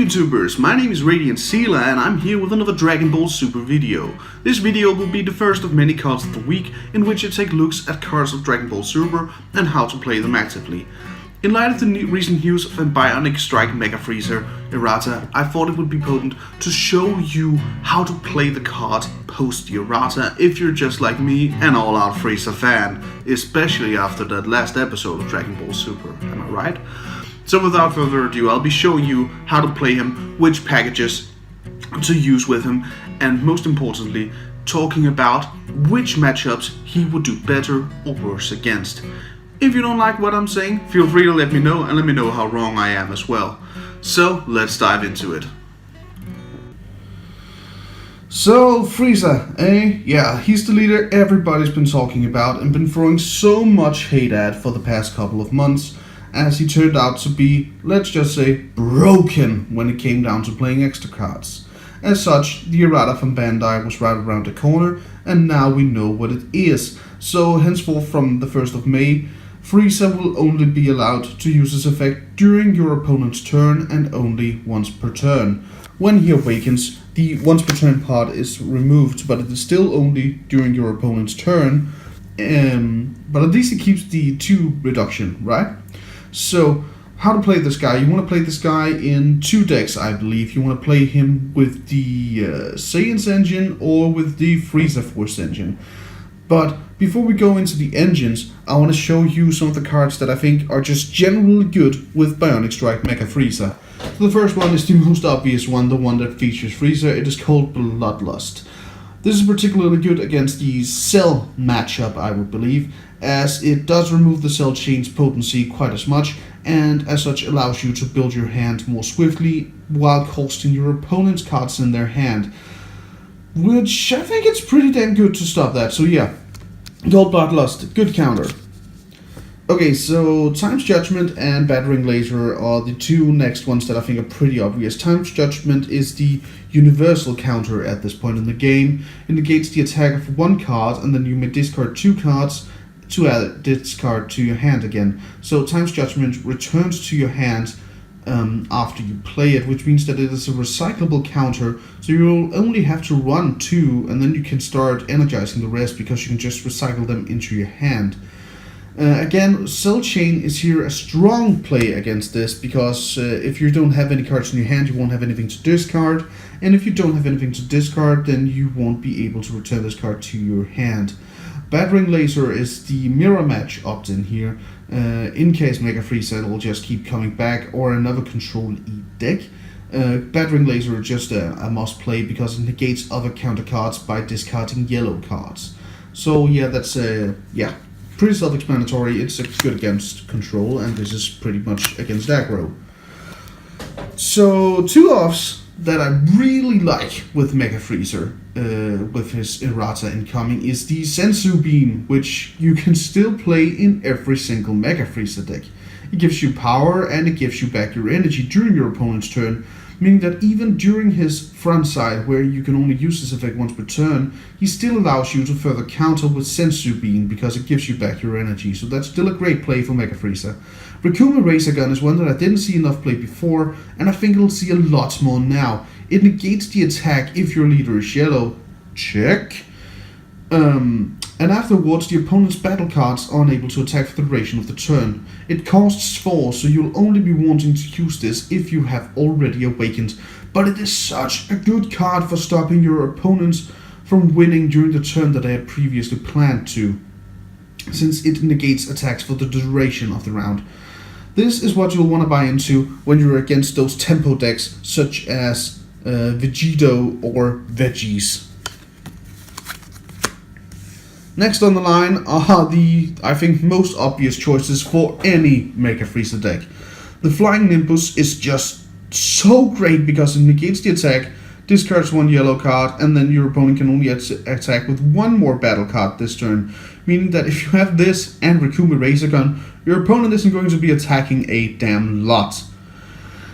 YouTubers, my name is RadiantXela and I'm here with another Dragon Ball Super video. This video will be the first of many cards of the week in which I take looks at cards of Dragon Ball Super and how to play them actively. In light of the recent news of Bionic Strike Mecha Frieza Errata, I thought it would be potent to show you how to play the card post the Errata if you're just like me, an all-out Frieza fan, especially after that last episode of Dragon Ball Super, am I right? So without further ado, I'll be showing you how to play him, which packages to use with him, and most importantly, talking about which matchups he would do better or worse against. If you don't like what I'm saying, feel free to let me know and let me know how wrong I am as well. So let's dive into it. So Frieza, yeah, he's the leader everybody's been talking about and been throwing so much hate at for the past couple of months, as he turned out to be, let's just say, broken when it came down to playing extra cards. As such, the Errata from Bandai was right around the corner, and now we know what it is. So henceforth from the 1st of May, Frieza will only be allowed to use this effect during your opponent's turn and only once per turn. When he awakens, the once per turn part is removed, but it is still only during your opponent's turn, but at least it keeps the 2 reduction, right? So, how to play this guy? You want to play this guy in 2 decks, I believe. You want to play him with the Saiyan's engine or with the Frieza Force engine. But before we go into the engines, I want to show you some of the cards that I think are just generally good with Bionic Strike Mecha Frieza. So the first one is the most obvious one, the one that features Frieza. It is called Bloodlust. This is particularly good against the Cell matchup, I would believe, as it does remove the Cell chain's potency quite as much, and as such allows you to build your hand more swiftly while costing your opponent's cards in their hand, which I think it's pretty damn good to stop that. So yeah, Gold Bloodlust, good counter. Okay, so Time's Judgment and Battering Laser are the 2 next ones that I think are pretty obvious. Time's Judgment is the universal counter at this point in the game. It negates the attack of 1 card, and then you may discard 2 cards to add discard to your hand again. So Time's Judgment returns to your hand after you play it, which means that it is a recyclable counter, so you'll only have to run 2, and then you can start energizing the rest because you can just recycle them into your hand. Again, Cell Chain is here a strong play against this, because if you don't have any cards in your hand, you won't have anything to discard, and if you don't have anything to discard, then you won't be able to return this card to your hand. Battering Laser is the mirror match opt-in here, in case Mecha Frieza will just keep coming back, or another Control E deck. Battering Laser is just a must play because it negates other counter cards by discarding yellow cards. So yeah, that's yeah, pretty self-explanatory. It's good against control, and this is pretty much against aggro. So 2 offs that I really like with Mecha Frieza, with his Errata incoming, is the Senzu Beam, which you can still play in every single Mecha Frieza deck. It gives you power and it gives you back your energy during your opponent's turn, meaning that even during his front side, where you can only use this effect once per turn, he still allows you to further counter with Senzu Beam because it gives you back your energy, so that's still a great play for Mecha Frieza. Rikuma Razor Gun is one that I didn't see enough play before, and I think it'll see a lot more now. It negates the attack if your leader is yellow, check, and afterwards the opponent's battle cards are unable to attack for the duration of the turn. It costs 4, so you'll only be wanting to use this if you have already awakened, but it is such a good card for stopping your opponents from winning during the turn that they had previously planned to, since it negates attacks for the duration of the round. This is what you'll want to buy into when you're against those tempo decks such as Vegito or Veggies. Next on the line are the, I think, most obvious choices for any Mecha Frieza deck. The Flying Nimbus is just so great because it negates the attack, discards 1 yellow card, and then your opponent can only attack with 1 more battle card this turn, meaning that if you have this and Rikuma Razor Gun, your opponent isn't going to be attacking a damn lot.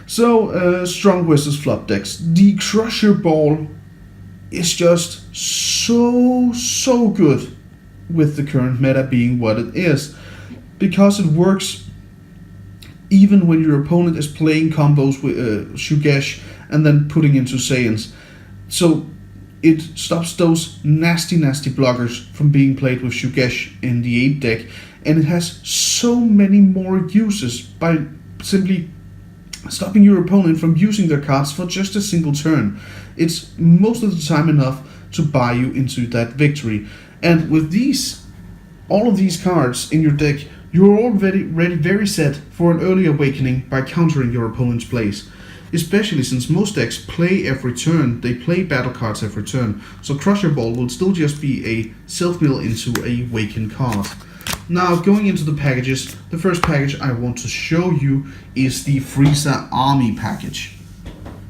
So, strong versus flop decks. The Crusher Ball is just so good with the current meta being what it is, because it works even when your opponent is playing combos with Shugesh and then putting into Saiyans. So it stops those nasty blockers from being played with Shugesh in the 8 deck, and it has so many more uses by simply stopping your opponent from using their cards for just a single turn. It's most of the time enough to buy you into that victory. And with all of these cards in your deck, you're already very set for an early awakening by countering your opponent's plays. Especially since most decks play every turn, they play battle cards every turn, so Crush Your Ball will still just be a self-mill into a Awaken card. Now, going into the packages, the first package I want to show you is the Frieza Army package.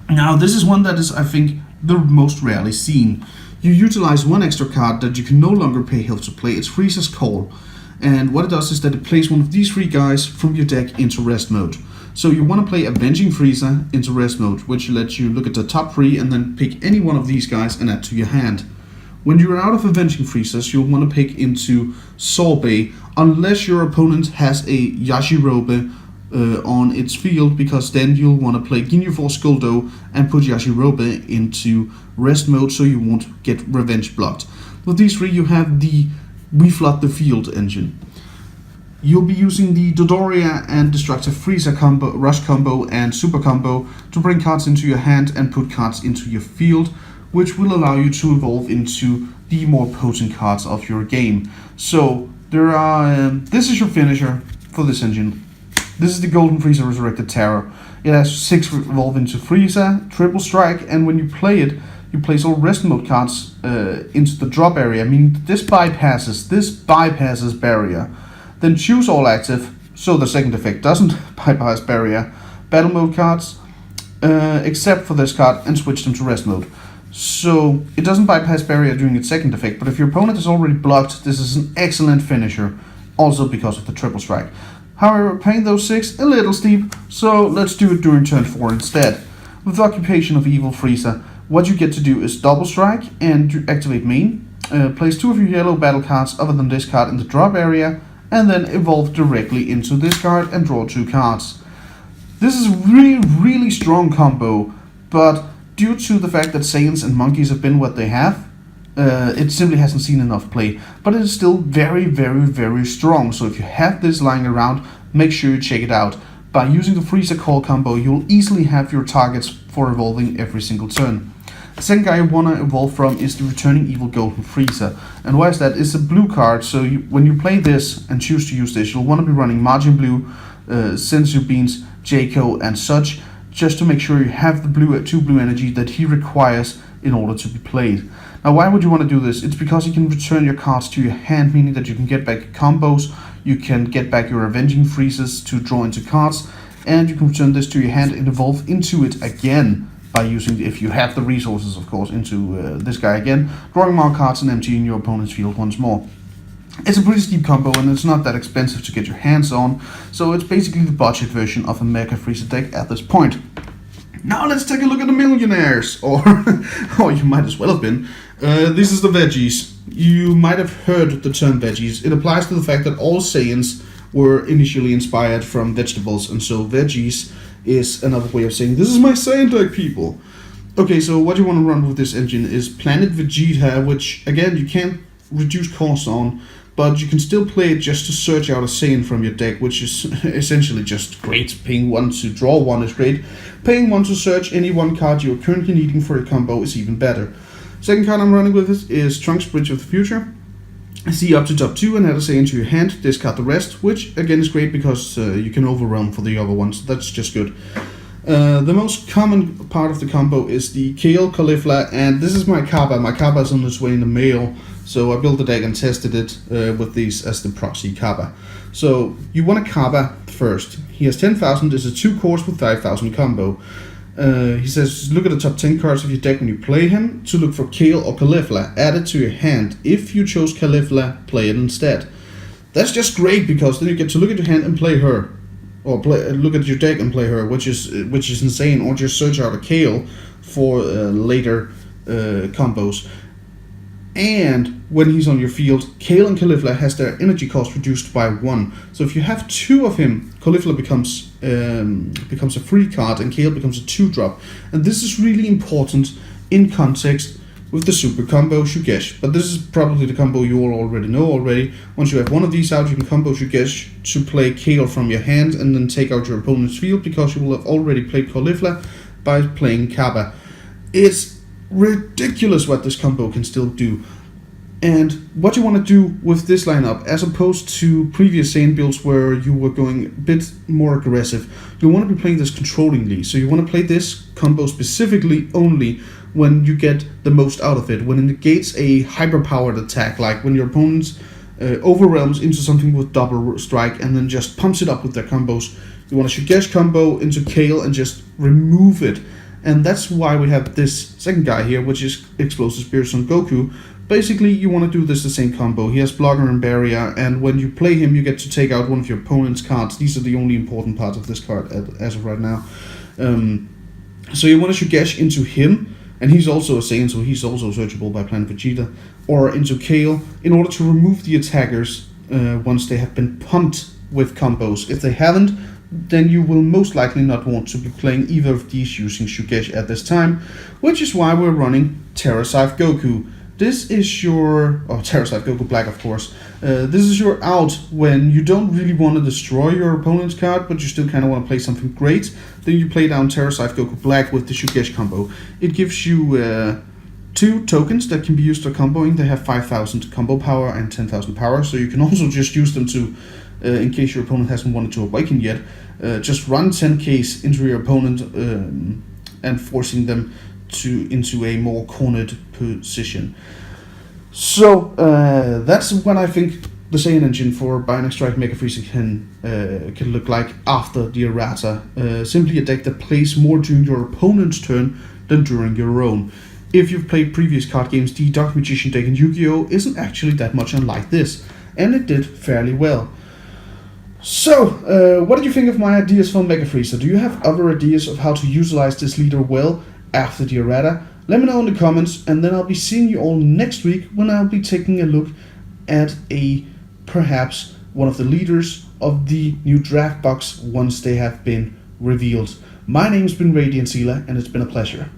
Now, this is one that is, I think, the most rarely seen. You utilize one extra card that you can no longer pay health to play. It's Frieza's Call, and what it does is that it plays one of these 3 guys from your deck into rest mode. So you want to play Avenging Frieza into rest mode, which lets you look at the top 3 and then pick any one of these guys and add to your hand. When you're out of Avenging Friezas, you'll want to pick into Sorbet, unless your opponent has a Yajirobe on its field, because then you'll want to play Ginyu Force Skuldo and put Yajirobe into rest mode so you won't get revenge blocked. With these 3 you have the We Flood the Field engine. You'll be using the Dodoria and Destructive Frieza combo, Rush combo and Super combo to bring cards into your hand and put cards into your field, which will allow you to evolve into the more potent cards of your game. So there are this is your finisher for this engine. This is the Golden Frieza Resurrected Terror. It has 6 evolve into Frieza, triple strike, and when you play it, you place all rest mode cards into the drop area, meaning this bypasses barrier. Then choose all active, so the second effect doesn't bypass barrier, battle mode cards, except for this card, and switch them to rest mode. So it doesn't bypass barrier during its second effect, but if your opponent is already blocked, this is an excellent finisher, also because of the triple strike. However, paying those 6 a little steep, so let's do it during turn 4 instead. With the Occupation of Evil Frieza, what you get to do is double strike and activate main, place 2 of your yellow battle cards other than this card in the drop area, and then evolve directly into this card and draw 2 cards. This is a really strong combo, but due to the fact that Saiyans and Monkeys have been what they have, it simply hasn't seen enough play. But it is still very strong, so if you have this lying around, make sure you check it out. By using the Frieza Call combo, you'll easily have your targets for evolving every single turn. The second guy you want to evolve from is the Returning Evil Golden Frieza. And why is that? It's a blue card, so when you play this and choose to use this, you'll want to be running Margin Blue, Senzu Beans, Jaco and such, just to make sure you have the 2 blue energy that he requires in order to be played. Now, why would you want to do this? It's because you can return your cards to your hand, meaning that you can get back combos, you can get back your Avenging Freezes to draw into cards, and you can return this to your hand and evolve into it again by using, if you have the resources of course, into this guy again, drawing more cards and emptying your opponent's field once more. It's a pretty steep combo and it's not that expensive to get your hands on, so it's basically the budget version of a Mecha Frieza deck at this point. Now let's take a look at the millionaires, or you might as well have been. This is the veggies. You might have heard the term veggies. It applies to the fact that all Saiyans were initially inspired from vegetables, and so veggies is another way of saying, this is my Saiyan deck, people. Okay, so what you want to run with this engine is Planet Vegeta, which again you can't reduce cost on, but you can still play it just to search out a Saiyan from your deck, which is essentially just great. Paying 1 to draw 1 is great. Paying 1 to search any 1 card you're currently needing for a combo is even better. Second card I'm running with is Trunks Bridge of the Future. See up to top 2 and add a Saiyan to your hand, discard the rest, which again is great because you can overwhelm for the other ones, that's just good. The most common part of the combo is the Kale Caulifla, and this is my Kappa. My Kappa is on its way in the mail, so I built the deck and tested it with these as the proxy Kappa. So you want a Kappa first. He has 10,000, it's a 2 cores with 5,000 combo. He says, look at the top 10 cards of your deck when you play him to look for Kale or Caulifla. Add it to your hand. If you chose Caulifla, play it instead. That's just great because then you get to look at your hand and play her. Or look at your deck and play her, which is insane. Or just search out a Kale for later combos. And when he's on your field, Kale and Caulifla has their energy cost reduced by 1. So if you have 2 of him, Caulifla becomes a free card and Kale becomes a 2-drop. And this is really important in context with the super combo Shugesh. But this is probably the combo you all already know already. Once you have one of these out, you can combo Shugesh to play Kale from your hand and then take out your opponent's field, because you will have already played Caulifla by playing Kaba. It's ridiculous what this combo can still do. And what you want to do with this lineup, as opposed to previous Saiyan builds where you were going a bit more aggressive, you want to be playing this controllingly. So you want to play this combo specifically only when you get the most out of it, when it negates a hyper-powered attack, like when your opponent overwhelms into something with double strike and then just pumps it up with their combos. You want a Shugesh combo into Kale and just remove it. And that's why we have this second guy here, which is Explosive Spear Son Goku. Basically, you want to do this the same combo. He has Blocker and Barrier, and when you play him, you get to take out one of your opponent's cards. These are the only important parts of this card as of right now. So you want to Shugesh into him, and he's also a Saiyan, so he's also searchable by Planet Vegeta, or into Kale, in order to remove the attackers once they have been pumped with combos. If they haven't, then you will most likely not want to be playing either of these using Shugesh at this time, which is why we're running Terrasive Goku. This is your, Terrasive Goku Black, of course. This is your out when you don't really want to destroy your opponent's card, but you still kind of want to play something great. Then you play down Terrasive Goku Black with the Shugesh combo. It gives you 2 tokens that can be used for comboing. They have 5,000 combo power and 10,000 power, so you can also just use them to, in case your opponent hasn't wanted to awaken yet, just run 10Ks into your opponent and forcing them into a more cornered position. So that's what I think the Saiyan engine for Bionic Strike Mecha Frieza can look like after the Errata. Simply a deck that plays more during your opponent's turn than during your own. If you've played previous card games, the Dark Magician deck in Yu-Gi-Oh! Isn't actually that much unlike this, and it did fairly well. So, what did you think of my ideas for Mecha Frieza? Do you have other ideas of how to utilize this leader well after the Errata? Let me know in the comments, and then I'll be seeing you all next week when I'll be taking a look at perhaps one of the leaders of the new draft box once they have been revealed. My name's been RadiantXela, and it's been a pleasure.